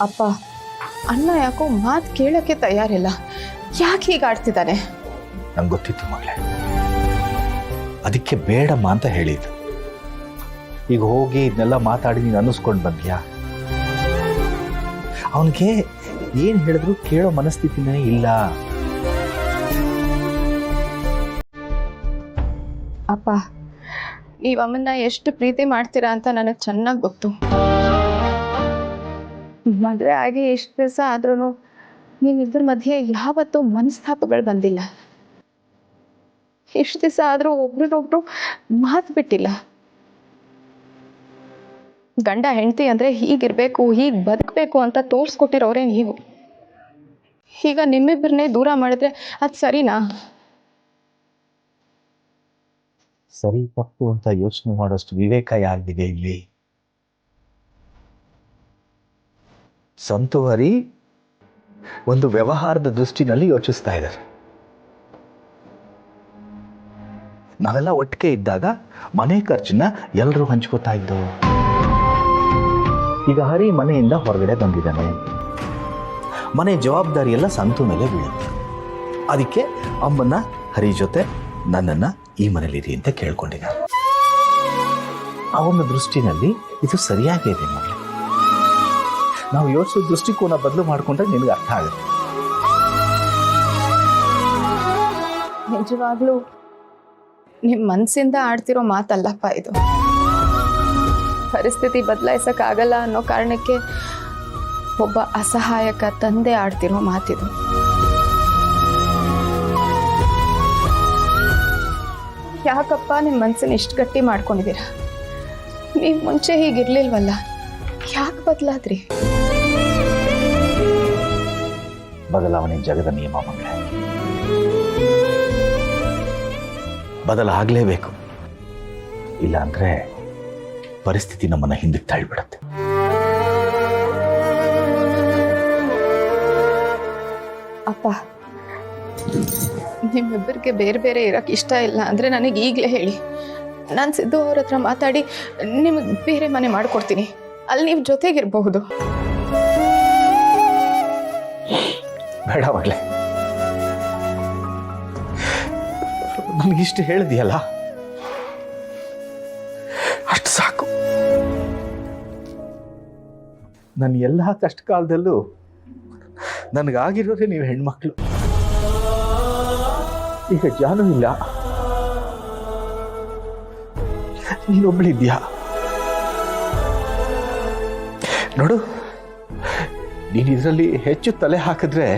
ಅಪ್ಪ, ಅಣ್ಣ ಯಾಕೋ ಮಾತು ಕೇಳೋಕ್ಕೆ ತಯಾರಿಲ್ಲ. ಯಾಕೆ ಹೀಗೆ ಆಡ್ತಿದ್ದಾನೆ? ನಂಗೆ ಗೊತ್ತಿತ್ತು ಮಗಳೇ, ಅದಕ್ಕೆ ಬೇಡಮ್ಮ ಅಂತ ಹೇಳಿದ್ದು. ಈಗ ಹೋಗಿ ಇದನ್ನೆಲ್ಲ ಮಾತಾಡಿ ನೀನು ಅನ್ನಿಸ್ಕೊಂಡು ಬಂದ್ಯಾ? ಅವನಿಗೆ ಏನು ಹೇಳಿದ್ರು ಕೇಳೋ ಮನಸ್ಥಿತಿನೇ ಇಲ್ಲ. ಅಪ್ಪ, ನೀವು ಅಮ್ಮನ್ನ ಎಷ್ಟು ಪ್ರೀತಿ ಮಾಡ್ತೀರಾ ಅಂತ ನನಗೆ ಚೆನ್ನಾಗಿ ಗೊತ್ತು. ಮದುವೆ ಆಗಿ ಎಷ್ಟು ದಿವಸ ಆದ್ರೂ ನೀವಿಬ್ಬರ ಮಧ್ಯೆ ಯಾವತ್ತೂ ಮನಸ್ತಾಪಗಳು ಬಂದಿಲ್ಲ. ಎಷ್ಟು ದಿವಸ ಆದರೂ ಒಬ್ರನ್ನೊಬ್ರು ಮಾತು ಬಿಟ್ಟಿಲ್ಲ. ಗಂಡ ಹೆಂಡತಿ ಅಂದರೆ ಹೀಗಿರಬೇಕು, ಹೀಗೆ ಬದುಕಬೇಕು ಅಂತ ತೋರಿಸ್ಕೊಟ್ಟಿರೋರೇ ನೀವು. ಈಗ ನಿಮ್ಮಿಬ್ಬರನ್ನೇ ದೂರ ಮಾಡಿದ್ರೆ ಅದು ಸರಿನಾ? ಸರಿ ತಪ್ಪು ಅಂತ ಯೋಚನೆ ಮಾಡೋಷ್ಟು ವಿವೇಕ ಯಾರಿಗಿದೆ ಇಲ್ಲಿ? ಸಂತುವರಿ ಒಂದು ವ್ಯವಹಾರದ ದೃಷ್ಟಿನಲ್ಲಿ ಯೋಚಿಸ್ತಾ ಇದ್ದಾರೆ. ನಾವೆಲ್ಲ ಒಟ್ಟಿಗೆ ಇದ್ದಾಗ ಮನೆ ಖರ್ಚನ್ನ ಎಲ್ಲರೂ ಹಂಚ್ಕೋತಾ ಇದ್ದವು. ಈಗ ಹರಿ ಮನೆಯಿಂದ ಹೊರಗಡೆ ಬಂದಿದ್ದಾನೆ, ಮನೆ ಜವಾಬ್ದಾರಿ ಎಲ್ಲ ಸಂತು ಮೇಲೆ ಬೀಳುತ್ತೆ. ಅದಕ್ಕೆ ಅಮ್ಮನ್ನ ಹರಿ ಜೊತೆ ನನ್ನನ್ನು ಈ ಮನೇಲಿರಿ ಅಂತ ಕೇಳ್ಕೊಂಡಿದ್ದಾರೆ. ಅವನ ದೃಷ್ಟಿನಲ್ಲಿ ಇದು ಸರಿಯಾಗಿದೆ ಮಗಳೇ. ನಾವು ಯೋಚಿಸೋ ದೃಷ್ಟಿಕೋನ ಬದಲು ಮಾಡಿಕೊಂಡ್ರೆ ನಿನಗೆ ಅರ್ಥ ಆಗುತ್ತೆ. ನಿಜವಾಗ್ಲೂ ನಿಮ್ಮ ಮನಸ್ಸಿಂದ ಆಡ್ತಿರೋ ಮಾತಲ್ಲಪ್ಪ ಇದು. ಪರಿಸ್ಥಿತಿ ಬದಲಾಯಿಸೋಕ್ಕಾಗಲ್ಲ ಅನ್ನೋ ಕಾರಣಕ್ಕೆ ಒಬ್ಬ ಅಸಹಾಯಕ ತಂದೆ ಆಡ್ತಿರೋ ಮಾತಿದು. ಯಾಕಪ್ಪ ನಿಮ್ಮ ಮನಸ್ಸನ್ನು ಇಷ್ಟು ಗಟ್ಟಿ ಮಾಡ್ಕೊಂಡಿದ್ದೀರಾ? ನೀವು ಮುಂಚೆ ಹೀಗಿರ್ಲಿಲ್ವಲ್ಲ, ಯಾಕೆ ಬದಲಾದ್ರಿ? ಬದಲಾವಣೆ ಜಗದ ನಿಯಮ ಮಗಳೇ, ಬದಲಾಗಲೇಬೇಕು. ಇಲ್ಲ ಅಂದ್ರೆ ಪರಿಸ್ಥಿತಿ ನಮ್ಮನ್ನ ಹಿಂದಕ್ಕೆ ತಳ್ಳಿಬಿಡುತ್ತೆ. ಅಪ್ಪ, ನಿಮ್ಮಿಬ್ಬರಿಗೆ ಬೇರೆ ಬೇರೆ ಇರೋಕ್ಕೆ ಇಷ್ಟ ಇಲ್ಲ ಅಂದರೆ ನನಗೆ ಈಗಲೇ ಹೇಳಿ. ನಾನು ಸಿದ್ದು ಅವ್ರ ಹತ್ರ ಮಾತಾಡಿ ನಿಮಗೆ ಬೇರೆ ಮನೆ ಮಾಡಿಕೊಡ್ತೀನಿ. ಅಲ್ಲಿ ನೀವು ಜೊತೆಗಿರಬಹುದು. ಬೇಡ ಮಗಳೇ, ನನಗಿಷ್ಟು ಹೇಳಿದೆಯಲ್ಲ ಅಷ್ಟು ಸಾಕು. ನನ್ನ ಎಲ್ಲ ಕಷ್ಟ ಕಾಲದಲ್ಲೂ ನನಗಾಗಿರೋದೇ ನೀವು ಹೆಣ್ಮಕ್ಳು. ಈಗ ಜಾನು ಇಲ್ಲ, ನೀನೊಬ್ಳಿದ್ಯಾ. ನೋಡು, ನೀನು ಇದರಲ್ಲಿ ಹೆಚ್ಚು ತಲೆ ಹಾಕಿದ್ರೆ